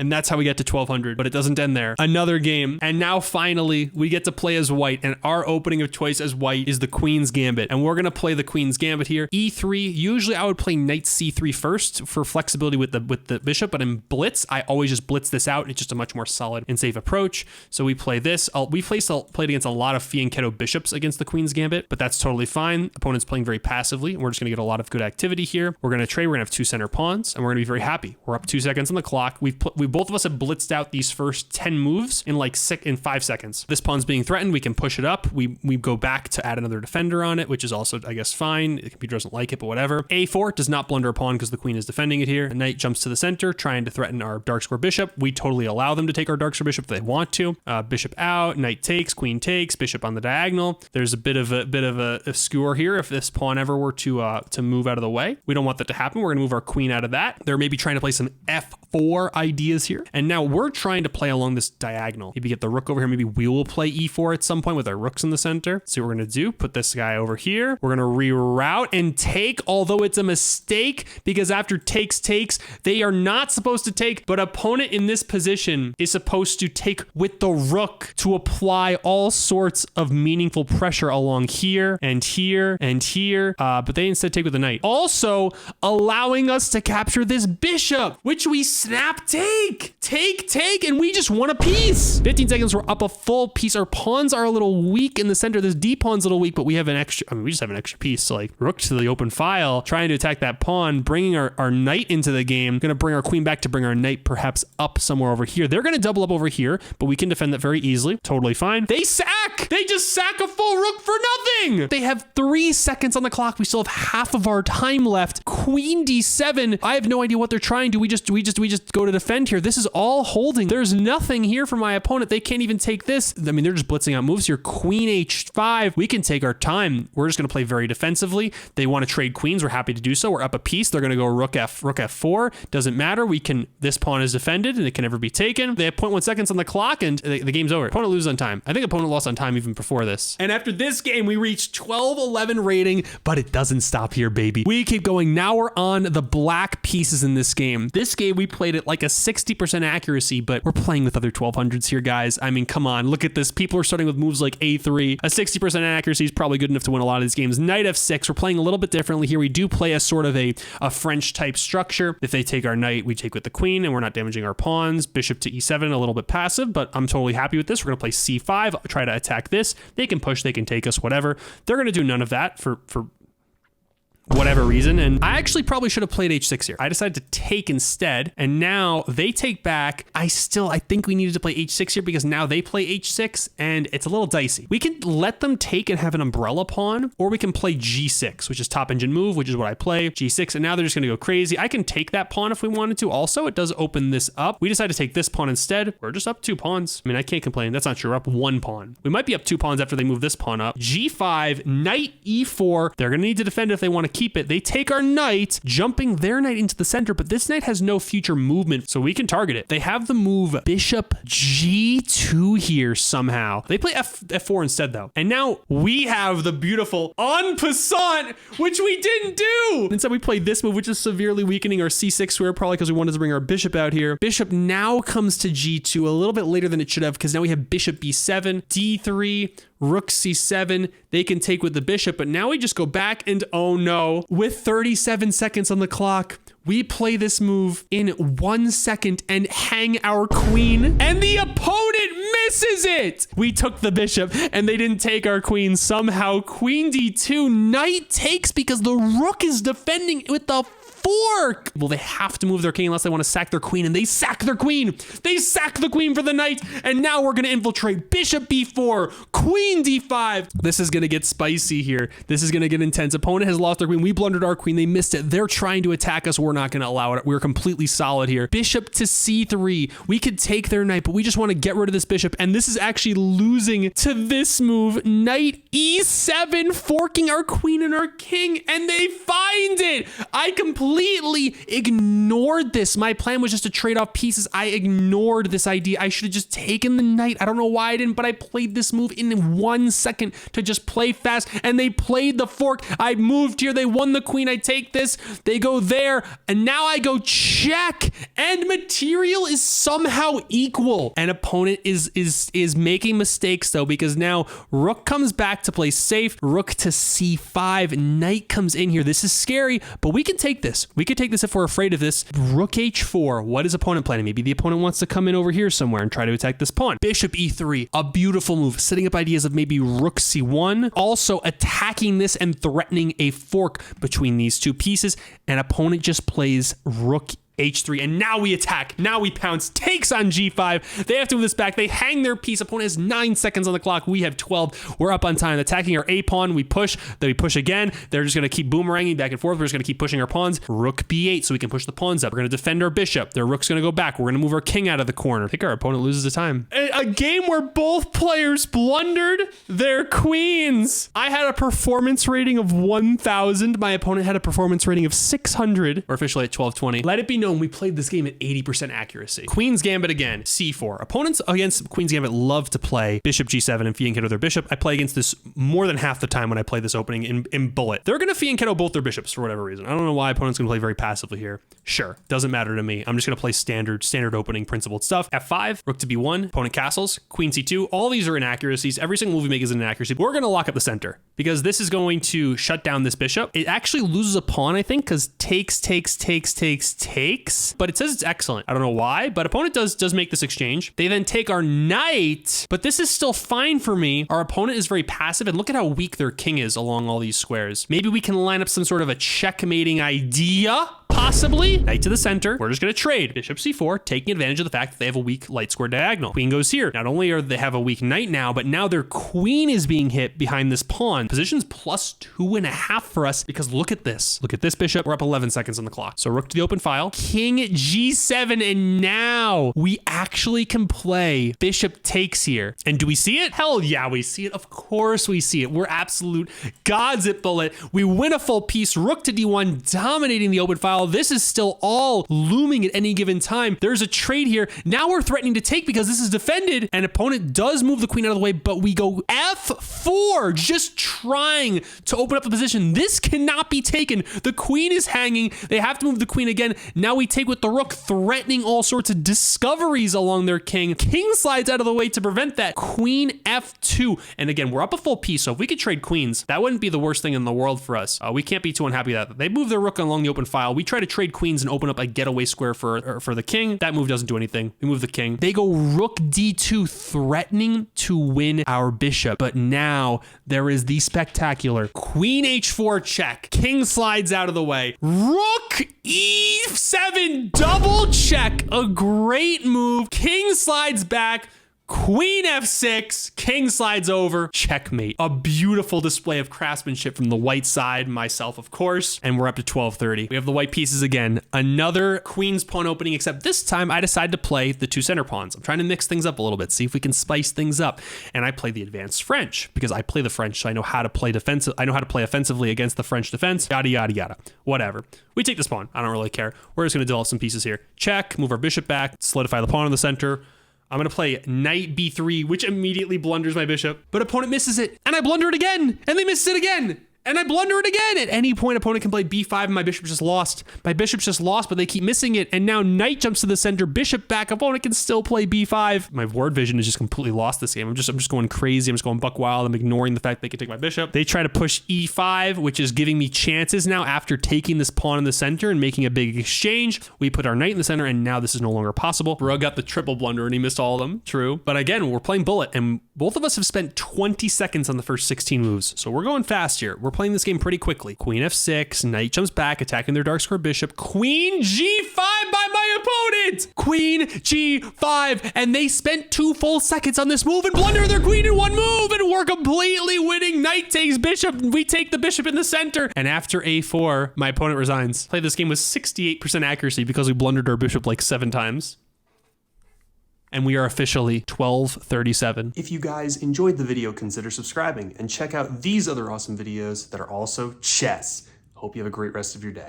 And that's how we get to 1200, but it doesn't end there. Another game. And now finally we get to play as white, and our opening of choice as white is the Queen's Gambit. And we're going to play the Queen's Gambit here. E3, usually I would play knight C3 first for flexibility with the bishop, but in blitz, I always just blitz this out. It's just a much more solid and safe approach. So we play this. We played against a lot of fianchetto bishops against the Queen's Gambit, but that's totally fine. Opponent's playing very passively, and we're just going to get a lot of good activity here. We're going to trade. We're going to have 2 center pawns, and we're going to be very happy. We're up 2 seconds on the clock. We both of us have blitzed out these first 10 moves in like 5 seconds. This pawn's being threatened. We can push it up. We go back to add another defender on it, which is also, I guess, fine. The computer doesn't like it, but whatever. A4 does not blunder a pawn because the queen is defending it here. A knight jumps to the center, trying to threaten our dark square bishop. We totally allow them to take our dark square bishop if they want to. Bishop out, knight takes, queen takes, bishop on the diagonal. There's a bit of a skewer here if this pawn ever were to move out of the way. We don't want that to happen. We're going to move our queen out of that. They're maybe trying to play some F4 ideas here. And now we're trying to play along this diagonal. Maybe get the rook over here. Maybe we will play E4 at some point with our rooks in the center. See what we're going to do. Put this guy over here. We're going to reroute and take, although it's a mistake because after takes, they are not supposed to take, but opponent in this position is supposed to take with the rook to apply all sorts of meaningful pressure along here and here and here. But they instead take with the knight. Also allowing us to capture this bishop, which we snap take, and we just won a piece. 15 seconds, we're up a full piece. Our pawns are a little weak in the center. This D pawn's a little weak, but we have an extra, we just have an extra piece. So like rook to the open file, trying to attack that pawn, bringing our knight into the game, gonna bring our queen back to bring our knight perhaps up somewhere over here. They're gonna double up over here, but we can defend that very easily. Totally fine. They just sack a full rook for nothing. They have 3 seconds on the clock. We still have half of our time left. Queen D7. I have no idea what they're trying to. We just go to defend here. This is all holding. There's nothing here for my opponent. They can't even take this. I mean, they're just blitzing out moves here. Queen H5. We can take our time. We're just going to play very defensively. They want to trade queens. We're happy to do so. We're up a piece. They're going to go rook F4. Doesn't matter. This pawn is defended and it can never be taken. They have 0.1 seconds on the clock and the game's over. Opponent loses on time. I think opponent lost on time even before this. And after this game, we reached 12-11 rating, but it doesn't stop here, baby. We keep going. Now we're on the black pieces in this game. This game, we played it like a 60% accuracy, but we're playing with other 1200s here, guys. I mean, come on, look at this. People are starting with moves like A3. A 60% accuracy is probably good enough to win a lot of these games. Knight F6, we're playing a little bit differently here. We do play a sort of a French type structure. If they take our knight, we take with the queen and we're not damaging our pawns. Bishop to E7, a little bit passive, but I'm totally happy with this. We're gonna play C5, try to attack this. They can push, they can take us, whatever. They're gonna do none of that for whatever reason. And I actually probably should have played H6 here. I decided to take instead, and now they take back. I think we needed to play H6 here because now they play H6 and it's a little dicey. We can let them take and have an umbrella pawn, or we can play G6, which is top engine move, which is what I play, G6, and now they're just gonna go crazy. I can take that pawn if we wanted to. Also, it does open this up. We decided to take this pawn instead. We're just up 2 pawns. I mean, I can't complain. That's not true. We're up 1 pawn. We might be up 2 pawns after they move this pawn up. G5, knight E4. They're gonna need to defend it if they want to keep it. They take our knight, jumping their knight into the center, but this knight has no future movement, so we can target it. They have the move bishop G2 here somehow. They play F4 instead though. And now we have the beautiful en passant, which we didn't do. Instead we played this move, which is severely weakening our C6 square, probably because we wanted to bring our bishop out here. Bishop now comes to G2 a little bit later than it should have, because now we have bishop B7, D3, rook C7, they can take with the bishop, but now we just go back and oh no, with 37 seconds on the clock, we play this move in 1 second and hang our queen, and the opponent misses it. We took the bishop and they didn't take our queen. Somehow queen D2, knight takes because the rook is defending with the fork. Well, they have to move their king unless they want to sack their queen, and they sack their queen. They sack the queen for the knight, and now we're going to infiltrate. Bishop B4, queen D5. This is going to get spicy here. This is going to get intense. Opponent has lost their queen. We blundered our queen. They missed it. They're trying to attack us. We're not going to allow it. We're completely solid here. Bishop to C3. We could take their knight, but we just want to get rid of this bishop, and this is actually losing to this move. Knight E7, forking our queen and our king, and they find it. I completely completely ignored this. My plan was just to trade off pieces. I ignored this idea. I should have just taken the knight. I don't know why I didn't, but I played this move in 1 second to just play fast, and they played the fork. I moved here. They won the queen. I take this. They go there, and now I go check, and material is somehow equal. An opponent is making mistakes, though, because now rook comes back to play safe. Rook to c5. Knight comes in here. This is scary, but we can take this. We could take this if we're afraid of this. Rook h4. What is opponent planning? Maybe the opponent wants to come in over here somewhere and try to attack this pawn. Bishop e3. A beautiful move. Setting up ideas of maybe rook c1. Also attacking this and threatening a fork between these two pieces. And opponent just plays rook h3, and now we attack. Now we pounce. Takes on g5. They have to move this back. They hang their piece. Opponent has 9 seconds on the clock. We have 12. We're up on time. Attacking our a pawn. We push. Then we push again. They're just going to keep boomeranging back and forth. We're just going to keep pushing our pawns. Rook b8 so we can push the pawns up. We're going to defend our bishop. Their rook's going to go back. We're going to move our king out of the corner. I think our opponent loses the time. A game where both players blundered their queens. I had a performance rating of 1,000. My opponent had a performance rating of 600. We're officially at 1220. Let it be known we played this game at 80% accuracy. Queen's Gambit again, c4. Opponents against Queen's Gambit love to play bishop g7 and fianchetto their bishop. I play against this more than half the time when I play this opening in bullet. They're going to fianchetto both their bishops for whatever reason. I don't know why opponent's going to play very passively here. Sure, doesn't matter to me. I'm just going to play standard opening principled stuff. f5, rook to b1, opponent castles, queen c2. All these are inaccuracies. Every single move we make is an inaccuracy. We're going to lock up the center because this is going to shut down this bishop. It actually loses a pawn, I think, because takes, but it says it's excellent. I don't know why, but opponent does make this exchange. They then take our knight, but this is still fine for me. Our opponent is very passive, and look at how weak their king is along all these squares. Maybe we can line up some sort of a checkmating idea. Possibly. Knight to the center. We're just going to trade. Bishop c4, taking advantage of the fact that they have a weak light square diagonal. Queen goes here. Not only are they have a weak knight now, but now their queen is being hit behind this pawn. Position's plus 2.5 for us because look at this. Look at this bishop. We're up 11 seconds on the clock. So rook to the open file. King g7, and now we actually can play bishop takes here. And do we see it? Hell yeah, we see it. Of course we see it. We're absolute gods at bullet. We win a full piece. Rook to d1, dominating the open file. This is still all looming at any given time. There's a trade here. Now we're threatening to take because this is defended, and opponent does move the queen out of the way, but we go f4, just trying to open up the position. This cannot be taken. The queen is hanging. They have to move the queen again. Now we take with the rook, threatening all sorts of discoveries along their king. King slides out of the way to prevent that. Queen f2. And again, we're up a full piece, so if we could trade queens, that wouldn't be the worst thing in the world for us. We can't be too unhappy with that. They move their rook along the open file. We try to trade queens and open up a getaway square for the king. That move doesn't do anything. We move the king. They go rook d2, threatening to win our bishop. But now there is the spectacular queen h4 check. King slides out of the way. Rook e7, double check. A great move. King slides back. Queen f6, king slides over, checkmate. A beautiful display of craftsmanship from the white side, myself, of course, and we're up to 1230. We have the white pieces again. Another queen's pawn opening, except this time I decide to play the two center pawns. I'm trying to mix things up a little bit, see if we can spice things up. And I play the advanced French because I play the French, so I know how to play defensive. I know how to play offensively against the French defense, yada, yada, yada. Whatever. We take this pawn. I don't really care. We're just going to develop some pieces here. Check, move our bishop back, solidify the pawn in the center. I'm going to play knight b3, which immediately blunders my bishop. But opponent misses it, and I blunder it again, and they miss it again. And I blunder it again. At any point, opponent can play b5, and my bishop's just lost. My bishop's just lost, but they keep missing it. And now knight jumps to the center, bishop back. Opponent can still play b5. My word vision is just completely lost this game. I'm just going crazy. I'm just going buck wild. I'm ignoring the fact they can take my bishop. They try to push e5, which is giving me chances now after taking this pawn in the center and making a big exchange. We put our knight in the center, and now this is no longer possible. Bro got the triple blunder, and he missed all of them. True. But again, we're playing bullet, and both of us have spent 20 seconds on the first 16 moves. So we're going fast here. We're playing this game pretty quickly. Queen f6, knight jumps back, attacking their dark square bishop. Queen g5 by my opponent! Queen g5, and they spent 2 full seconds on this move and blunder their queen in one move, and we're completely winning. Knight takes bishop, we take the bishop in the center, and after a4, my opponent resigns. Played this game with 68% accuracy because we blundered our bishop like 7 times. And we are officially 1237. If you guys enjoyed the video, consider subscribing and check out these other awesome videos that are also chess. Hope you have a great rest of your day.